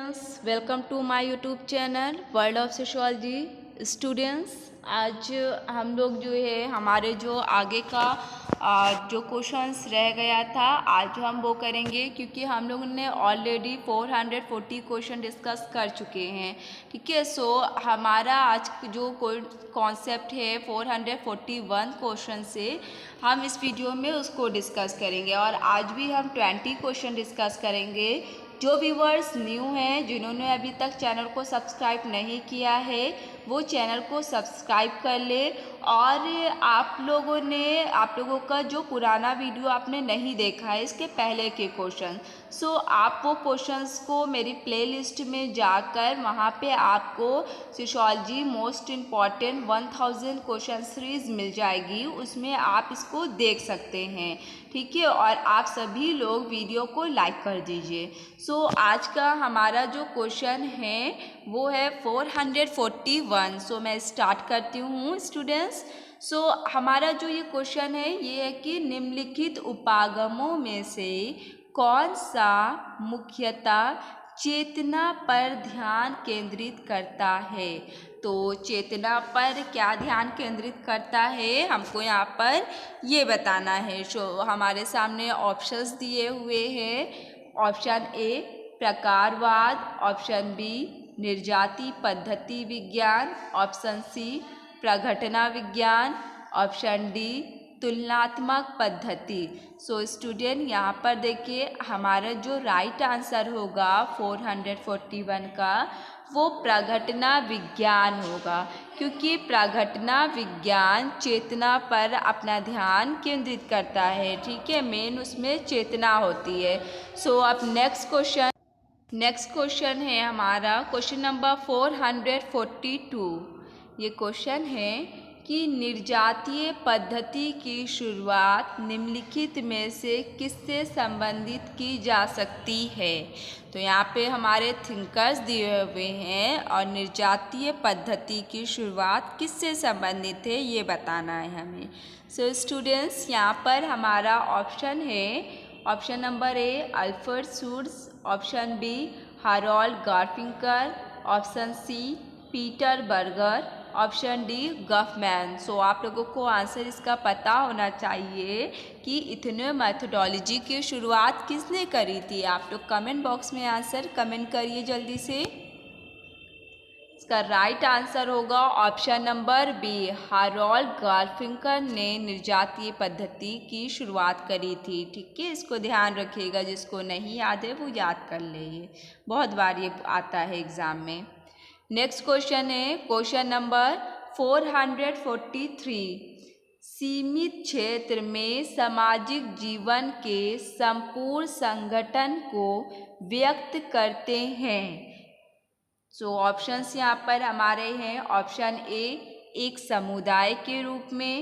Students, welcome to my YouTube channel world of sociology. Students, आज हम लोग जो है हमारे जो आगे का जो क्वेश्चंस रह गया था आज हम वो करेंगे, क्योंकि हम लोगों ने ऑलरेडी 440 क्वेश्चन डिस्कस कर चुके हैं। ठीक है, सो हमारा आज जो कॉन्सेप्ट है 441 क्वेश्चन से हम इस वीडियो में उसको डिस्कस करेंगे और आज भी हम 20 क्वेश्चन डिस्कस करेंगे। जो व्यूवर्स न्यू हैं, जिन्होंने अभी तक चैनल को सब्सक्राइब नहीं किया है, वो चैनल को सब्सक्राइब कर ले। और आप लोगों का जो पुराना वीडियो आपने नहीं देखा है इसके पहले के क्वेश्चन, सो आप वो क्वेश्चंस को मेरी प्लेलिस्ट में जाकर वहाँ पे आपको sociology most important 1000 question series मिल जाएगी, उसमें आप इसको देख सकते हैं। ठीक है, और आप सभी लोग वीडियो को लाइक कर दीजिए। सो आज का हमारा जो क्वेश्चन है वो है 441। सो मैं स्टार्ट करती हूँ स्टूडेंट्स। सो हमारा जो ये क्वेश्चन है ये है कि निम्नलिखित उपागमों में से कौन सा मुख्यतः चेतना पर ध्यान केंद्रित करता है। तो चेतना पर क्या ध्यान केंद्रित करता है हमको यहाँ पर ये बताना है। सो हमारे सामने ऑप्शंस दिए हुए हैं। ऑप्शन ए प्रकारवाद, ऑप्शन बी निर्जाति पद्धति विज्ञान, ऑप्शन सी प्रघटना विज्ञान, ऑप्शन डी तुलनात्मक पद्धति। सो स्टूडेंट यहाँ पर देखिए हमारा जो राइट आंसर होगा 441 का वो प्रघटना विज्ञान होगा, क्योंकि प्रघटना विज्ञान चेतना पर अपना ध्यान केंद्रित करता है। ठीक है, मेन उसमें चेतना होती है। सो अब नेक्स्ट क्वेश्चन है हमारा क्वेश्चन नंबर 442। ये क्वेश्चन है कि निर्जातीय पद्धति की शुरुआत निम्नलिखित में से किससे संबंधित की जा सकती है। तो यहाँ पे हमारे थिंकर्स दिए हुए हैं और निर्जातीय पद्धति की शुरुआत किससे संबंधित है ये बताना है हमें। सो स्टूडेंट्स, यहाँ पर हमारा ऑप्शन है option number A Alfred Schutz, option B Harold Garfinkel, option C Peter Berger, option D Goffman. So आप लोगों को आंसर इसका पता होना चाहिए कि इथेनो मेथोडोलॉजी की शुरुआत किसने करी थी। आप लोग कमेंट बॉक्स में आंसर कमेंट करिए जल्दी से। इसका राइट आंसर होगा ऑप्शन नंबर बी, हारोल्ड गार्फिंकर ने निर्जातीय पद्धति की शुरुआत करी थी। ठीक है, इसको ध्यान रखिएगा, जिसको नहीं याद है वो याद कर ले, ये बहुत बार ये आता है एग्ज़ाम में। नेक्स्ट क्वेश्चन है क्वेश्चन नंबर 443। सीमित क्षेत्र में सामाजिक जीवन के संपूर्ण संगठन को व्यक्त करते हैं। सो ऑप्शंस यहाँ पर हमारे हैं। ऑप्शन ए एक समुदाय के रूप में,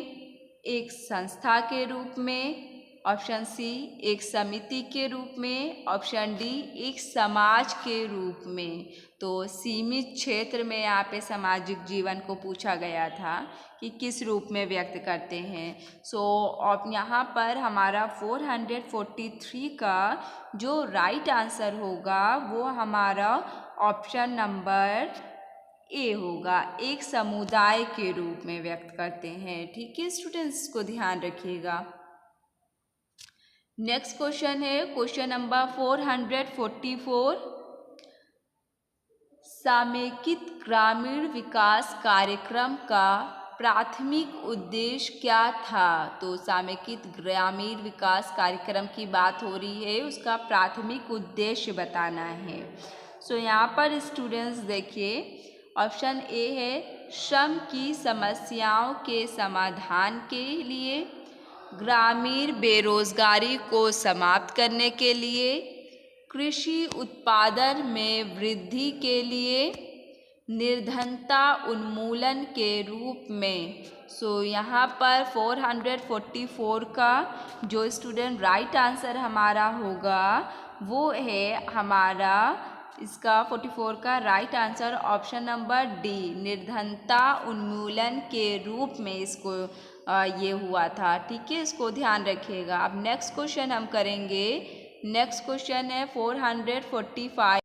एक संस्था के रूप में, ऑप्शन सी एक समिति के रूप में, ऑप्शन डी एक समाज के रूप में। तो सीमित क्षेत्र में यहाँ पे सामाजिक जीवन को पूछा गया था कि किस रूप में व्यक्त करते हैं। सो अब यहाँ पर हमारा 443 का जो राइट आंसर होगा वो हमारा ऑप्शन नंबर ए होगा, एक समुदाय के रूप में व्यक्त करते हैं। ठीक है स्टूडेंट्स, को ध्यान रखिएगा। नेक्स्ट क्वेश्चन है क्वेश्चन नंबर 444। समेकित ग्रामीण विकास कार्यक्रम का प्राथमिक उद्देश्य क्या था। तो समेकित ग्रामीण विकास कार्यक्रम की बात हो रही है, उसका प्राथमिक उद्देश्य बताना है। सो यहाँ पर स्टूडेंट्स देखिए ऑप्शन ए है श्रम की समस्याओं के समाधान के लिए, ग्रामीण बेरोजगारी को समाप्त करने के लिए, कृषि उत्पादन में वृद्धि के लिए, निर्धनता उन्मूलन के रूप में। सो यहाँ पर 444 का जो स्टूडेंट राइट आंसर हमारा होगा वो है हमारा इसका 44 का right answer option number D, निर्धनता उन्मूलन के रूप में इसको ये हुआ था। ठीक है, इसको ध्यान रखिएगा। अब नेक्स्ट क्वेश्चन हम करेंगे। नेक्स्ट क्वेश्चन है 445।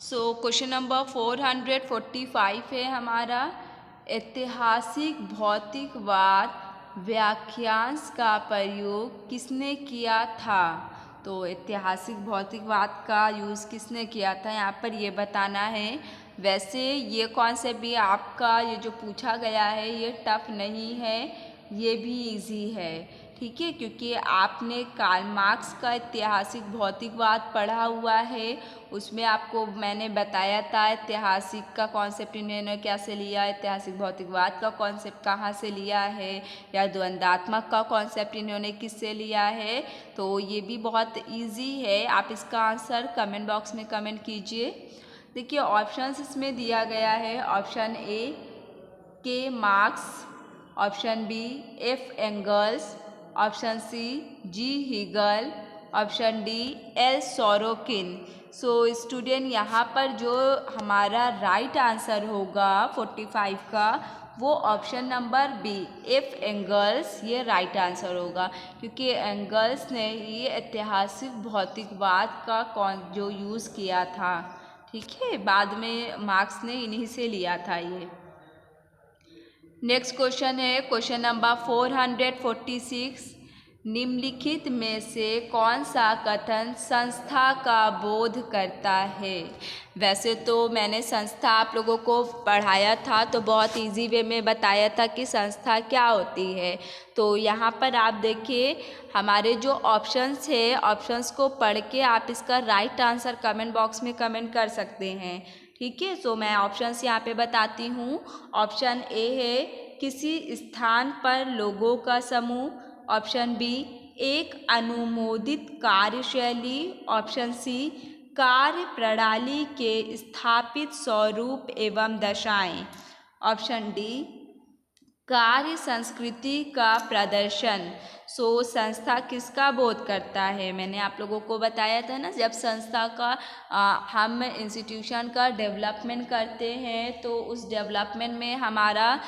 सो क्वेश्चन नंबर 445 है हमारा, ऐतिहासिक भौतिकवाद वाक्यांश का प्रयोग किसने किया था। तो ऐतिहासिक भौतिकवाद का यूज़ किसने किया था, यहाँ पर ये बताना है। वैसे ये कॉन्सेप्ट भी आपका ये जो पूछा गया है ये टफ नहीं है, ये भी इजी है, ठीक है, क्योंकि आपने कार्ल मार्क्स का ऐतिहासिक भौतिकवाद पढ़ा हुआ है। उसमें आपको मैंने बताया था ऐतिहासिक का कॉन्सेप्ट इन्होंने कैसे लिया, ऐतिहासिक भौतिकवाद का कॉन्सेप्ट कहाँ से लिया है, या द्वंद्वात्मक का कॉन्सेप्ट इन्होंने किससे लिया है। तो ये भी बहुत इजी है, आप इसका आंसर कमेंट बॉक्स में कमेंट कीजिए। देखिए ऑप्शंस इसमें दिया गया है, option A K Marx, option B F Engels, option C G Hegel, option D L Sorokin. So student यहाँ पर जो हमारा राइट आंसर होगा 45 का, वो option number B F Engels ये राइट आंसर होगा, क्योंकि एंगल्स ने ये ऐतिहासिक भौतिकवाद का जो यूज़ किया था, ठीक है, बाद में मार्क्स ने इन्हीं से लिया था ये। नेक्स्ट क्वेश्चन है क्वेश्चन नंबर 446, निम्नलिखित में से कौन सा कथन संस्था का बोध करता है। वैसे तो मैंने संस्था आप लोगों को पढ़ाया था तो बहुत इजी वे में बताया था कि संस्था क्या होती है। तो यहाँ पर आप देखिए हमारे जो ऑप्शंस है, ऑप्शंस को पढ़ के आप इसका राइट आंसर कमेंट बॉक्स में कमेंट कर सकते हैं, ठीक है। सो मैं ऑप्शंस यहाँ पे बताती हूँ। ऑप्शन ए है किसी स्थान पर लोगों का समूह, ऑप्शन बी एक अनुमोदित कार्यशैली, ऑप्शन सी कार्य प्रणाली के स्थापित स्वरूप एवं दशाएं, ऑप्शन डी कार्य संस्कृति का प्रदर्शन। सो संस्था किसका बोध करता है, मैंने आप लोगों को बताया था ना, जब संस्था का हम इंस्टीट्यूशन का डेवलपमेंट करते हैं तो उस डेवलपमेंट में हमारा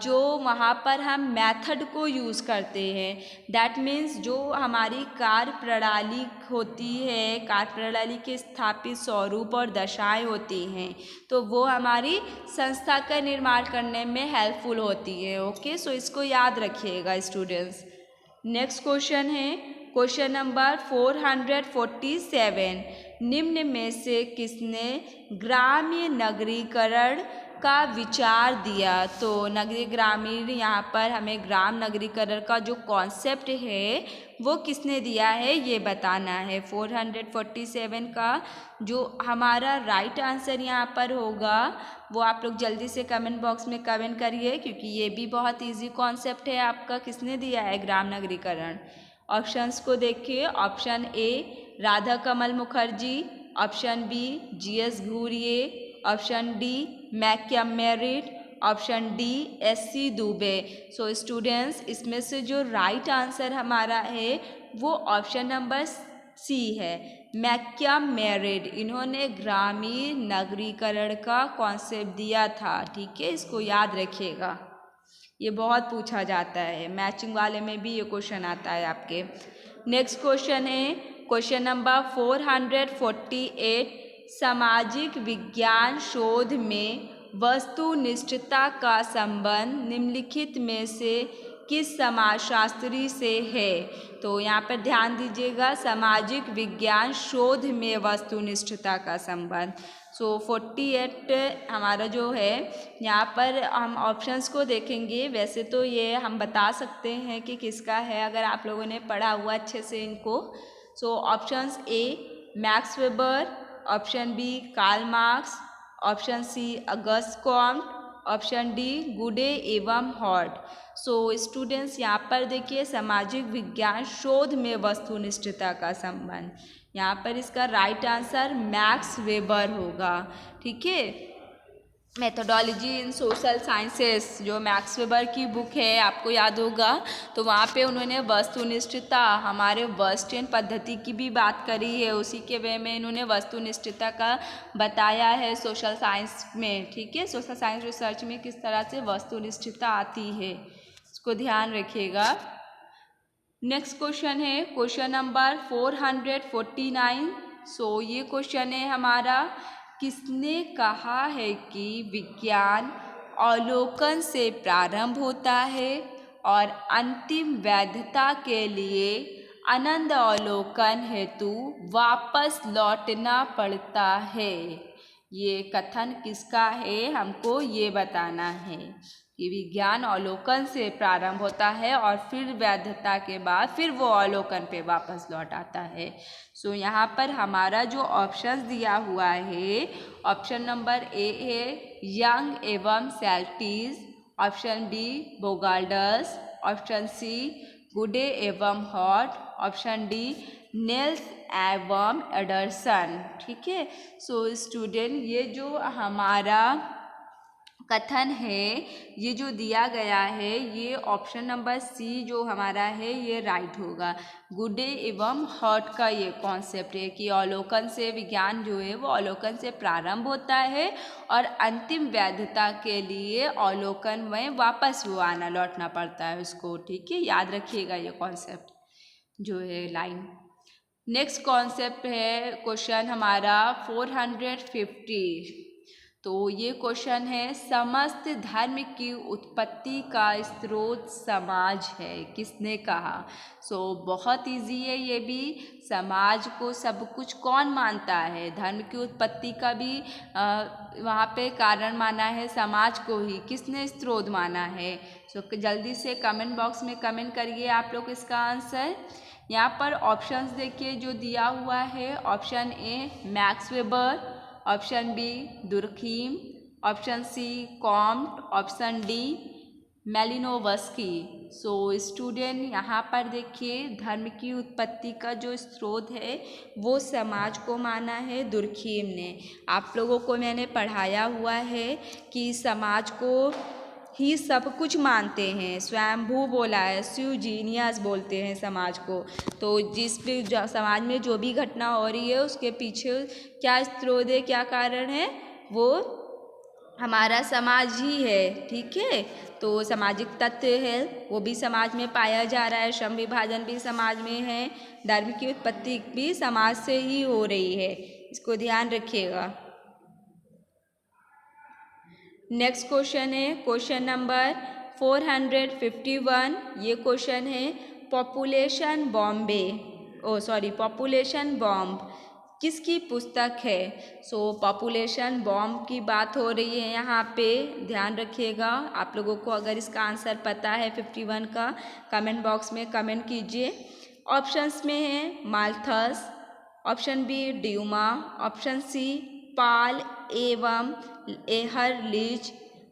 जो वहाँ पर हम मेथड को यूज़ करते हैं, दैट मीन्स जो हमारी कार्य प्रणाली होती है, कार्य प्रणाली के स्थापित स्वरूप और दशाएं होती हैं, तो वो हमारी संस्था का निर्माण करने में हेल्पफुल होती है। ओके, सो इसको याद रखिएगा स्टूडेंट्स। नेक्स्ट क्वेश्चन है क्वेश्चन नंबर 447, निम्न में से किसने ग्रामीण नगरीकरण का विचार दिया। तो नगरीय ग्रामीण, यहाँ पर हमें ग्राम नगरीकरण का जो कॉन्सेप्ट है वो किसने दिया है ये बताना है। 447 का जो हमारा राइट आंसर यहाँ पर होगा वो आप लोग जल्दी से कमेंट बॉक्स में कमेंट करिए, क्योंकि ये भी बहुत इजी कॉन्सेप्ट है आपका। किसने दिया है ग्राम नगरीकरण। ऑप्शंस को देखिए, option A Radha Kamal Mukherjee, option B GS Ghurye, option D McKim Marriott, option D SC Dube. So students इसमें से जो राइट आंसर हमारा है वो ऑप्शन नंबर सी है, मैकम मेरिट। इन्होंने ग्रामीण नगरीकरण का कॉन्सेप्ट दिया था, ठीक है, इसको याद रखिएगा, ये बहुत पूछा जाता है, मैचिंग वाले में भी ये क्वेश्चन आता है आपके। नेक्स्ट क्वेश्चन है क्वेश्चन नंबर 448, सामाजिक विज्ञान शोध में वस्तुनिष्ठता का संबंध निम्नलिखित में से किस समाजशास्त्री से है। तो यहाँ पर ध्यान दीजिएगा, सामाजिक विज्ञान शोध में वस्तुनिष्ठता का संबंध। सो 48 हमारा जो है, यहाँ पर हम ऑप्शंस को देखेंगे। वैसे तो ये हम बता सकते हैं कि किसका है अगर आप लोगों ने पढ़ा हुआ अच्छे से इनको। So options A Max Weber, option B Karl Marx, option C August Comte, option D Goode एवं हॉर्ट। सो स्टूडेंट्स यहाँ पर देखिए सामाजिक विज्ञान शोध में वस्तुनिष्ठता का संबंध, यहाँ पर इसका राइट आंसर मैक्स वेबर होगा, ठीक है। मेथोडोलॉजी इन सोशल साइंसेस जो मैक्स वेबर की बुक है आपको याद होगा, तो वहाँ पे उन्होंने वस्तुनिष्ठता हमारे वर्स्टियन पद्धति की भी बात करी है, उसी के वे में इन्होंने वस्तुनिष्ठता का बताया है सोशल साइंस में, ठीक है। सोशल साइंस रिसर्च में किस तरह से वस्तुनिष्ठता आती है, इसको ध्यान रखिएगा। नेक्स्ट क्वेश्चन है क्वेश्चन नंबर 449। सो ये क्वेश्चन है हमारा, किसने कहा है कि विज्ञान अवलोकन से प्रारंभ होता है और अंतिम वैधता के लिए अनंत अवलोकन हेतु वापस लौटना पड़ता है? ये कथन किसका है, हमको ये बताना है कि विज्ञान अवलोकन से प्रारंभ होता है और फिर वैधता के बाद फिर वो अवलोकन पे वापस लौट आता है। सो यहाँ पर हमारा जो ऑप्शन दिया हुआ है, ऑप्शन नंबर ए है यंग एवं सेल्टिस, ऑप्शन बी बोगाल्डस, ऑप्शन सी गुडे एवं हॉट, ऑप्शन डी नेल्स एवं एडरसन। ठीक है, सो स्टूडेंट ये जो हमारा कथन है, ये जो दिया गया है, ये ऑप्शन नंबर सी जो हमारा है ये राइट होगा। गुडे एवं हॉट का ये कॉन्सेप्ट है कि अवलोकन से विज्ञान जो है वो अवलोकन से प्रारंभ होता है और अंतिम वैधता के लिए अवलोकन में वापस वो आना लौटना पड़ता है उसको। ठीक है, याद रखिएगा ये कॉन्सेप्ट जो है लाइन। नेक्स्ट कॉन्सेप्ट है क्वेश्चन हमारा 450। तो ये क्वेश्चन है समस्त धर्म की उत्पत्ति का स्रोत समाज है, किसने कहा? सो बहुत इजी है ये भी। समाज को सब कुछ कौन मानता है? धर्म की उत्पत्ति का भी वहाँ पे कारण माना है समाज को ही, किसने स्रोत माना है? सो जल्दी से कमेंट बॉक्स में कमेंट करिए आप लोग इसका आंसर। यहाँ पर ऑप्शंस देखिए जो दिया हुआ है, option A Max Weber, option B Durkheim, option C Comte, option D Malinowski. So student यहाँ पर देखिए धर्म की उत्पत्ति का जो स्रोत है वो समाज को माना है दुर्खीम ने। आप लोगों को मैंने पढ़ाया हुआ है कि समाज को ही सब कुछ मानते हैं, स्वयंभू बोला है, स्यूजीनियस बोलते हैं समाज को। तो जिस भी समाज में जो भी घटना हो रही है उसके पीछे क्या स्रोत है, क्या कारण है, वो हमारा समाज ही है। ठीक है, तो सामाजिक तत्व है वो भी समाज में पाया जा रहा है, श्रम विभाजन भी समाज में है, धर्म की उत्पत्ति भी समाज से ही हो रही है, इसको ध्यान रखिएगा। नेक्स्ट क्वेश्चन है क्वेश्चन नंबर 451। ये क्वेश्चन है पॉपुलेशन बॉम्ब किसकी पुस्तक है? सो पॉपुलेशन बॉम्ब की बात हो रही है यहाँ पे, ध्यान रखिएगा। आप लोगों को अगर इसका आंसर पता है 51 का, कमेंट बॉक्स में कमेंट कीजिए। ऑप्शंस में है Malthus, option B Dumont, option C Paul एवं एहरलिच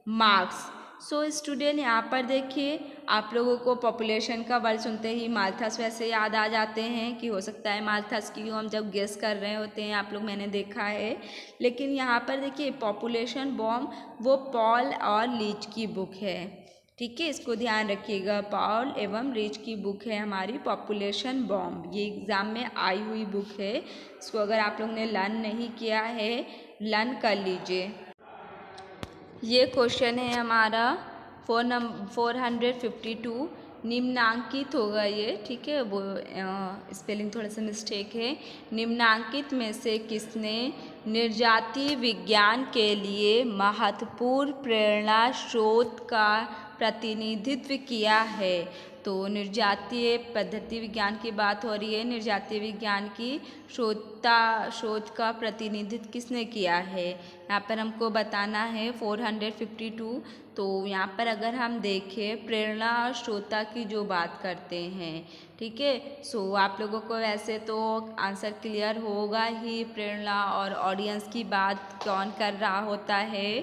मार्क्स। सो स्टूडेंट यहाँ पर देखिए आप लोगों को पॉपुलेशन का वर्ड सुनते ही माल्थस वैसे याद आ जाते हैं कि हो सकता है माल्थस की हम जब गेस कर रहे होते हैं आप लोग, मैंने देखा है। लेकिन यहाँ पर देखिए पॉपुलेशन बॉम्ब वो पॉल और लीच की बुक है। ठीक है, इसको ध्यान रखिएगा, पॉल एवं लीच की बुक है हमारी पॉपुलेशन बॉम्ब। ये एग्ज़ाम में आई हुई बुक है, इसको अगर आप लोग ने लर्न नहीं किया है लर्न कर लीजिए। ये क्वेश्चन है हमारा 452, निम्नांकित होगा ये। ठीक है, वो स्पेलिंग थोड़ा सा मिस्टेक है। निम्नांकित में से किसने निर्जातीय विज्ञान के लिए महत्वपूर्ण प्रेरणा स्रोत का प्रतिनिधित्व किया है? तो निर्जातीय पद्धति विज्ञान की बात हो रही है, निर्जातीय विज्ञान की शोध का प्रतिनिधित्व किसने किया है? यहाँ पर हमको बताना है 452। तो यहाँ पर अगर हम देखें प्रेरणा और श्रोता की जो बात करते हैं, ठीक है, सो आप लोगों को वैसे तो आंसर क्लियर होगा ही, प्रेरणा और ऑडियंस की बात कौन कर रहा होता है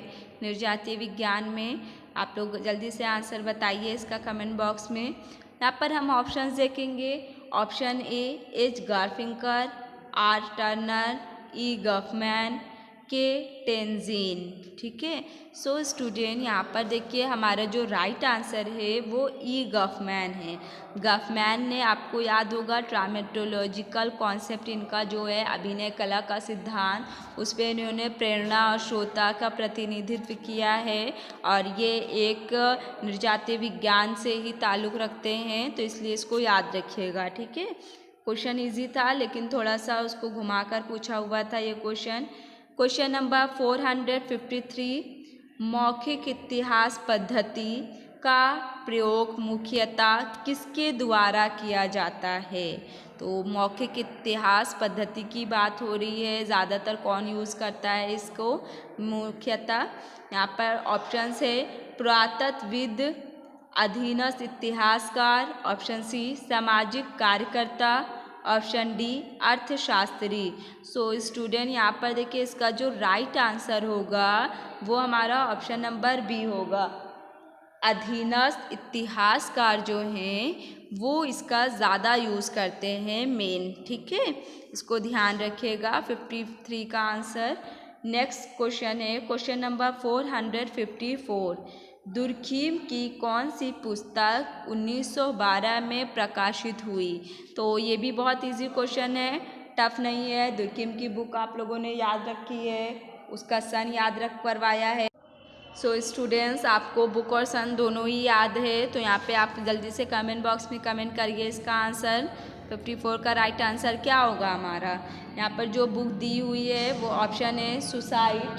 निर्जातीय विज्ञान में। आप लोग जल्दी से आंसर बताइए इसका कमेंट बॉक्स में। यहाँ पर हम ऑप्शंस देखेंगे, option A H Garfinkel, R Turner, E Goffman, K Denzin. ठीक है, सो स्टूडेंट यहाँ पर देखिए हमारा जो राइट आंसर है वो ई गफमैन है। गफमैन ने, आपको याद होगा, ड्रामेटोलॉजिकल कॉन्सेप्ट इनका जो है अभिनय कला का सिद्धांत, उस पर इन्होंने प्रेरणा और श्रोता का प्रतिनिधित्व किया है और ये एक निर्जातीय विज्ञान से ही ताल्लुक़ रखते हैं, तो इसलिए इसको याद रखिएगा। ठीक है, क्वेश्चन इजी था लेकिन थोड़ा सा उसको घुमाकर पूछा हुआ था ये क्वेश्चन। क्वेश्चन नंबर 453, मौखिक इतिहास पद्धति का प्रयोग मुख्यतः किसके द्वारा किया जाता है? तो मौखिक इतिहास पद्धति की बात हो रही है, ज़्यादातर कौन यूज़ करता है इसको? मुख्यतः यहाँ पर ऑप्शंस है पुरातत्वविद, अधीनस्थ इतिहासकार, ऑप्शन सी सामाजिक कार्यकर्ता, ऑप्शन डी अर्थशास्त्री। सो स्टूडेंट यहाँ पर देखिए इसका जो राइट आंसर होगा वो हमारा ऑप्शन नंबर बी होगा। अधीनस्थ इतिहासकार जो हैं वो इसका ज़्यादा यूज़ करते हैं मेन, ठीक है, इसको ध्यान रखिएगा। 53 का आंसर। नेक्स्ट क्वेश्चन है क्वेश्चन नंबर 454, दुर्खीम की कौन सी पुस्तक 1912 में प्रकाशित हुई? तो ये भी बहुत इजी क्वेश्चन है, टफ नहीं है। दुर्खीम की बुक आप लोगों ने याद रखी है, उसका सन याद रख करवाया है। सो स्टूडेंट्स आपको बुक और सन दोनों ही याद है, तो यहाँ पे आप जल्दी से कमेंट बॉक्स में कमेंट करिए इसका आंसर। 54 का राइट आंसर क्या होगा हमारा? यहाँ पर जो बुक दी हुई है वो ऑप्शन है suicide,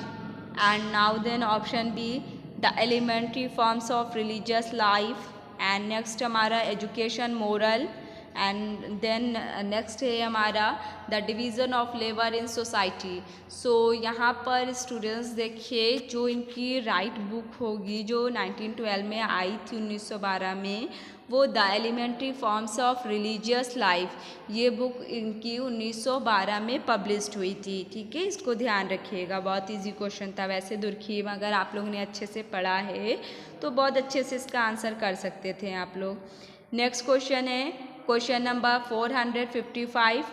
and now then option B the elementary forms of religious life, and next हमारा education moral, and then next है हमारा the division of labour in society. So यहाँ पर स्टूडेंट्स देखिए जो इनकी राइट बुक होगी जो 1912 में आई थी 1912 में, वो the elementary forms of religious life, ये बुक इनकी 1912 में पब्लिश्ड हुई थी, ठीक है, इसको ध्यान रखिएगा। बहुत इजी क्वेश्चन था वैसे दुर्खीम, अगर आप लोगों ने अच्छे से पढ़ा है तो बहुत अच्छे से इसका आंसर कर सकते थे आप लोग। नेक्स्ट क्वेश्चन है क्वेश्चन नंबर 455,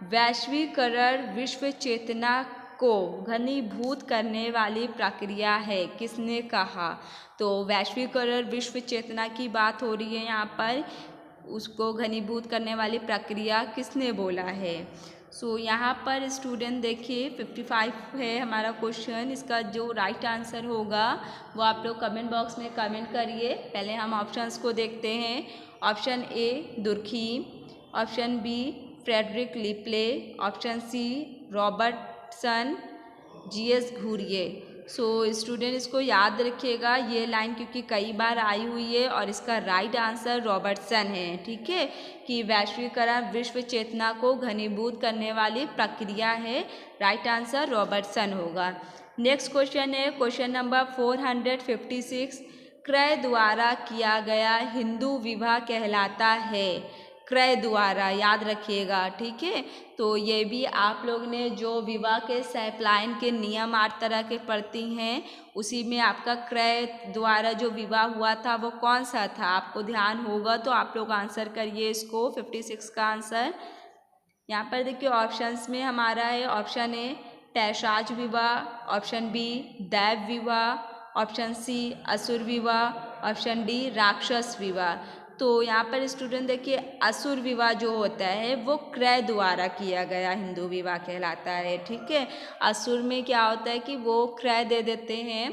वैश्वीकरण विश्व चेतना को घनीभूत करने वाली प्रक्रिया है, किसने कहा? तो वैश्वीकरण विश्व चेतना की बात हो रही है यहाँ पर, उसको घनीभूत करने वाली प्रक्रिया किसने बोला है? सो यहाँ पर स्टूडेंट देखिए 55 है हमारा क्वेश्चन, इसका जो राइट आंसर होगा वो आप लोग कमेंट बॉक्स में कमेंट करिए। पहले हम ऑप्शंस को देखते हैं। Option A Durkheim, option B Frederic Le Play, option C Robertson, GS Ghurye. So student इसको याद रखिएगा ये लाइन, क्योंकि कई बार आई हुई है, और इसका राइट आंसर रॉबर्टसन है, ठीक है, कि वैश्वीकरण विश्व चेतना को घनीभूत करने वाली प्रक्रिया है, राइट आंसर रॉबर्टसन होगा। नेक्स्ट क्वेश्चन है क्वेश्चन नंबर 456, क्रय द्वारा किया गया हिंदू विवाह कहलाता है? क्रय द्वारा याद रखिएगा, ठीक है। तो ये भी आप लोग ने जो विवाह के सैपलाइन के नियम 8 तरह के पढ़ती हैं, उसी में आपका क्रय द्वारा जो विवाह हुआ था वो कौन सा था, आपको ध्यान होगा तो आप लोग आंसर करिए इसको। 56 का आंसर यहाँ पर देखिए ऑप्शंस में हमारा है, ऑप्शन ए तैशाज विवाह, ऑप्शन बी दैव विवाह, ऑप्शन सी असुर विवाह, ऑप्शन डी राक्षस विवाह। तो यहाँ पर स्टूडेंट देखिए असुर विवाह जो होता है वो क्रय द्वारा किया गया हिंदू विवाह कहलाता है, ठीक है। असुर में क्या होता है कि वो क्रय दे देते हैं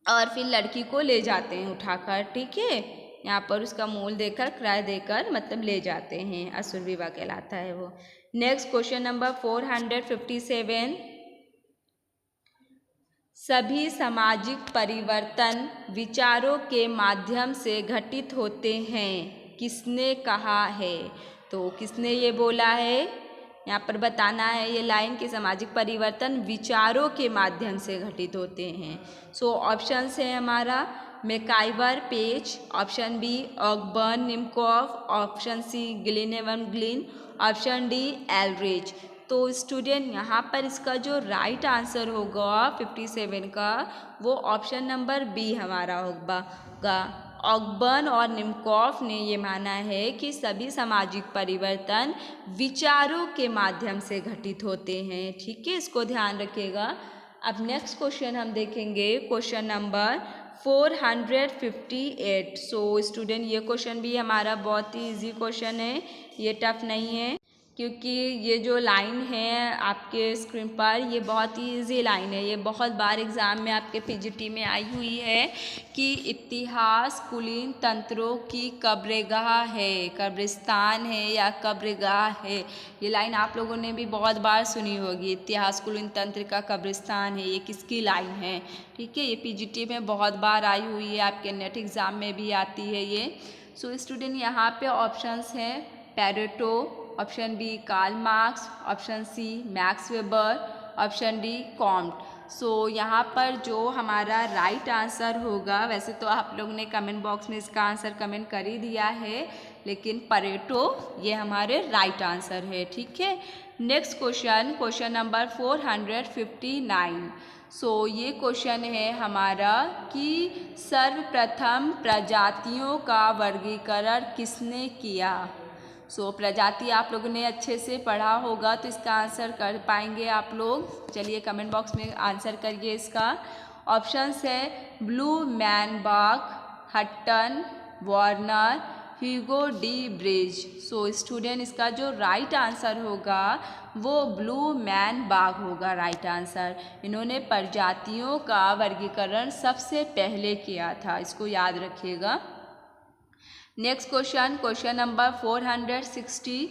और फिर लड़की को ले जाते हैं उठाकर, ठीक है, यहाँ पर उसका मूल देकर क्रय देकर मतलब ले जाते हैं, असुर विवाह कहलाता है वो। नेक्स्ट क्वेश्चन नंबर 457, सभी सामाजिक परिवर्तन विचारों के माध्यम से घटित होते हैं, किसने कहा है? तो किसने ये बोला है, यहाँ पर बताना है ये लाइन कि सामाजिक परिवर्तन विचारों के माध्यम से घटित होते हैं। सो ऑप्शंस है हमारा MacIver Page, option B Ogburn Nimkoff, option C Gillin एवं ग्लिन, ऑप्शन डी एलरिच। तो स्टूडेंट यहाँ पर इसका जो राइट आंसर होगा 57 का वो ऑप्शन नंबर बी हमारा होगा। ऑकबर्न और निमकॉफ ने ये माना है कि सभी सामाजिक परिवर्तन विचारों के माध्यम से घटित होते हैं, ठीक है, इसको ध्यान रखिएगा। अब नेक्स्ट क्वेश्चन हम देखेंगे क्वेश्चन नंबर 458। सो स्टूडेंट ये क्वेश्चन भी हमारा बहुत ही इजी क्वेश्चन है, ये टफ नहीं है। क्योंकि ये जो लाइन है आपके स्क्रीन पर, ये बहुत ही ईजी लाइन है। ये बहुत बार एग्ज़ाम में आपके पीजीटी में आई हुई है कि इतिहास कुलीन तंत्रों की कब्रगाह है, कब्रिस्तान है या कब्रगाह है। ये लाइन आप लोगों ने भी बहुत बार सुनी होगी, इतिहास कुलीन तंत्र का कब्रिस्तान है। ये किसकी लाइन है? ठीक है, ये पीजीटी में बहुत बार आई हुई है, आपके नेट एग्ज़ाम में भी आती है ये। सो स्टूडेंट, यहाँ पे ऑप्शंस हैं Pareto, option B Karl Marx, option C Max Weber, option D Comte. So यहाँ पर जो हमारा राइट आंसर होगा, वैसे तो आप लोगों ने कमेंट बॉक्स में इसका आंसर कमेंट कर ही दिया है, लेकिन परेटो ये हमारे राइट आंसर है। ठीक है, नेक्स्ट क्वेश्चन, क्वेश्चन नंबर 459। सो ये क्वेश्चन है हमारा कि सर्वप्रथम प्रजातियों का वर्गीकरण किसने किया? सो प्रजाति आप लोगों ने अच्छे से पढ़ा होगा, तो इसका आंसर कर पाएंगे आप लोग। चलिए कमेंट बॉक्स में आंसर करिए इसका। ऑप्शंस है Blumenbach, Hutton, Warner, Hugo de Vries. So student, इसका जो राइट आंसर होगा वो ब्लू मैन बाग होगा राइट आंसर। इन्होंने प्रजातियों का वर्गीकरण सबसे पहले किया था, इसको याद रखिएगा। Next question, question number 460।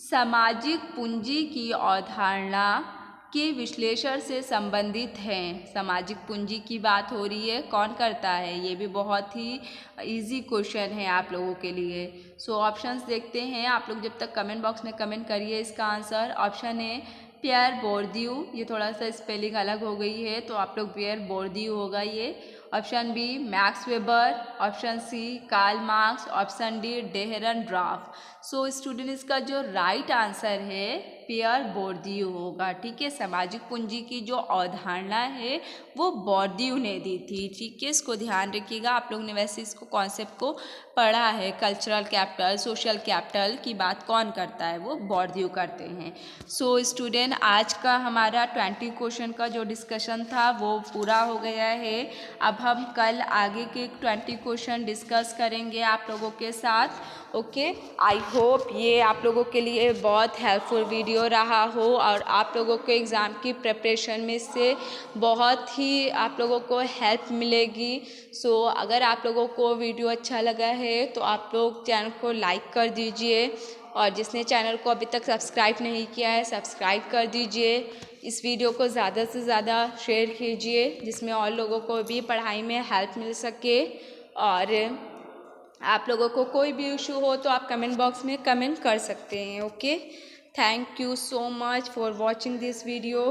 सामाजिक पूंजी की अवधारणा के विश्लेषण से संबंधित हैं। सामाजिक पूंजी की बात हो रही है, कौन करता है? ये भी बहुत ही इजी क्वेश्चन है आप लोगों के लिए। सो ऑप्शंस देखते हैं, आप लोग जब तक कमेंट बॉक्स में कमेंट करिए इसका आंसर। ऑप्शन ए पियर बोर्दियू, ये थोड़ा सा स्पेलिंग अलग हो गई है तो आप लोग पियर बोर्दियू होगा ये। Option B Max Weber, option C Karl Marx, option D Dahrendorf. So student, इसका जो राइट आंसर है पियर बोर्दियू होगा। ठीक है, सामाजिक पूंजी की जो अवधारणा है वो बोर्दियू ने दी थी। ठीक है, इसको ध्यान रखिएगा। आप लोग ने वैसे इसको कॉन्सेप्ट को पढ़ा है, कल्चरल कैपिटल, सोशल कैपिटल की बात कौन करता है? वो बोर्दियू करते हैं। सो स्टूडेंट, आज का हमारा 20 क्वेश्चन का जो डिस्कशन था वो पूरा हो गया है। अब हम कल आगे के 20 क्वेश्चन डिस्कस करेंगे आप लोगों के साथ। ओके, आई होप ये आप लोगों के लिए बहुत हेल्पफुल वीडियो रहा हो और आप लोगों को एग्ज़ाम की प्रिपरेशन में से बहुत ही आप लोगों को हेल्प मिलेगी। सो अगर आप लोगों को वीडियो अच्छा लगा है तो आप लोग चैनल को लाइक कर दीजिए, और जिसने चैनल को अभी तक सब्सक्राइब नहीं किया है सब्सक्राइब कर दीजिए। इस वीडियो को ज़्यादा से ज़्यादा शेयर कीजिए, जिसमें और लोगों को भी पढ़ाई में हेल्प मिल सके। और आप लोगों को कोई भी इशू हो तो आप कमेंट बॉक्स में कमेंट कर सकते हैं। Okay, thank you so much for watching this video.